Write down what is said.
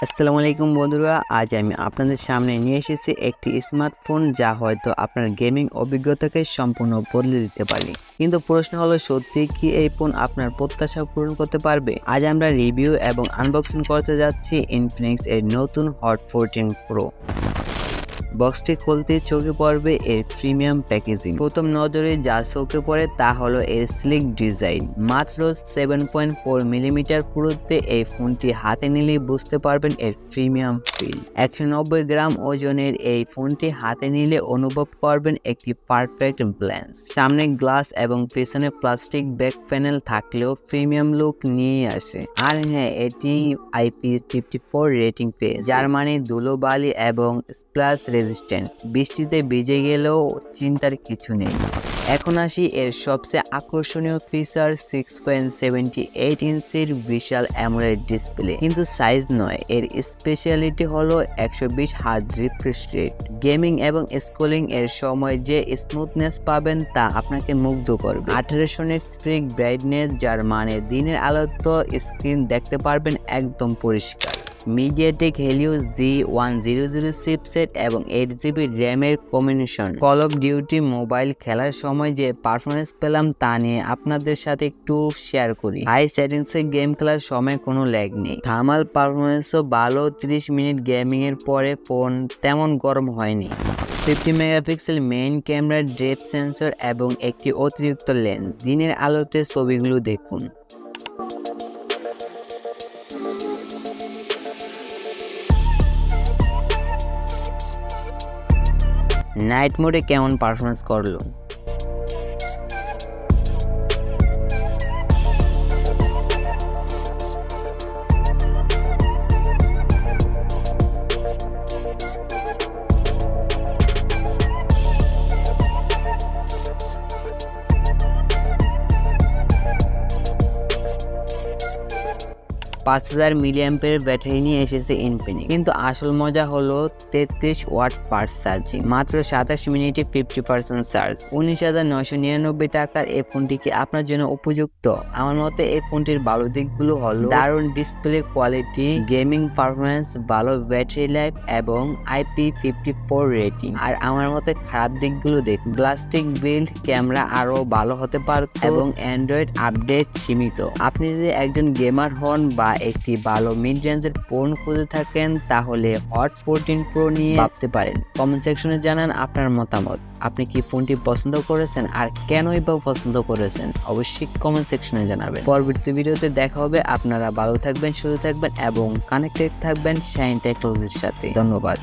আসসালামু আলাইকুম বন্ধুরা, আজ আমি আপনাদের সামনে নিয়ে এসেছি একটি স্মার্টফোন যা হয়তো আপনার গেমিং অভিজ্ঞতাকে সম্পূর্ণ বদলে দিতে পারে। কিন্তু প্রশ্ন হলো, সত্যি কি এই ফোন আপনার প্রত্যাশা পূরণ করতে পারবে? আজ আমরা রিভিউ এবং আনবক্সিং করতে যাচ্ছি ইনফিনিক্স এর নতুন হট 14 প্রো। বক্সটি খুলতে চোখে পড়বে এর প্রিমিয়াম প্যাকেজিং। প্রথম নজরে যা চোখে পড়ে তা হলো এর স্লিক ডিজাইন। মাত্র 7.4 মিলিমিটার পুরুত্বে এই ফোনটি হাতে নিলেই বুঝতে পারবেন এর প্রিমিয়াম ফিল। 190 গ্রাম ওজনের এই ফোনটি হাতে নিলে অনুভব করবেন একটি পারফেক্ট ব্যালেন্স। সামনে গ্লাস এবং পেছনে প্লাস্টিক ব্যাক প্যানেল থাকলেও প্রিমিয়াম লুক নিয়ে আসে। আর হ্যাঁ, এটি IP54 রেটিং পেয়েছে, যার মানে ধুলোবালি এবং স্প্ল্যাশ রেজিস্ট্যান্ট। বৃষ্টিতে ভিজে গেলেও চিন্তার কিছু নেই। এখন আসি এর সবচেয়ে আকর্ষণীয় ফিচার, 6.78 ইঞ্চির বিশাল অ্যামোলেড ডিসপ্লে। কিন্তু সাইজ নয়, এর স্পেশালিটি হলো 120 হার্জ রিফ্রেশ রেট। গেমিং এবং স্ক্রোলিং এর সময় যে স্মুথনেস পাবেন তা আপনাকে মুগ্ধ করবে। 1800 নিটস স্ট্রিক ব্রাইটনেস, যার মানে দিনের আলোতে স্ক্রিন দেখতে পারবেন একদম পরিষ্কার। MediaTek Helio G100 চিপসেট এবং 8GB র্যামের combination. Call of Duty mobile খেলার সময় যে পারফরমেন্স পেলাম তা নিয়ে আপনাদের সাথে একটু শেয়ার করি। হাই সেটিংসে গেম খেলার সময় কোনো ল্যাগ নেই। থার্মাল পারফরমেন্সও ভালো, 30 মিনিট গেমিং এর পরে ফোন তেমন গরম হয়নি। 50 megapixel main camera, depth sensor এবং একটি অতিরিক্ত লেন্স। দিনের আলোতে ছবিগুলো দেখুন। নাইট মোডে কেমন পারফরমেন্স করলো? $5000 mAh ব্যাটারি নিয়ে এসেছে ইনফিনিক্স। কিন্তু আসল মজা হলো 33 ওয়াট ফাস্ট চার্জিং। মাত্র 27 মিনিটে 50% চার্জ। 19,999 টাকার এই ফোনটি কি আপনার জন্য উপযুক্ত? আমার মতে এই ফোনটির ভালো দিকগুলো হলো দারুণ ডিসপ্লে কোয়ালিটি, গেমিং পারফরমেন্স, ভালো ব্যাটারি লাইফ এবং IP54 রেটিং। আর আমার মতে খারাপ দিকগুলো দেখুন। প্লাস্টিক বিল্ড, ক্যামেরা আরো ভালো হতে পারত এবং অ্যান্ড্রয়েড আপডেট সীমিত। আপনি যদি একজন গেমার হন বা একটি ভালো মিড রেঞ্জের ফোন খুঁজে থাকেন, তাহলে হট 14 প্রো নিয়ে ভাবতে পারেন। কমেন্ট সেকশনে জানান আপনার মতামত। আপনি কি ফোনটি পছন্দ করেছেন আর কেনই বা পছন্দ করেছেন? অবশ্যই কমেন্ট সেকশনে জানাবেন। পরবর্তী ভিডিওতে দেখা হবে। আপনারা ভালো থাকবেন, সুস্থ থাকবেন এবং কানেক্টেড থাকবেন শাহিন টেকনোলজির সাথে। ধন্যবাদ।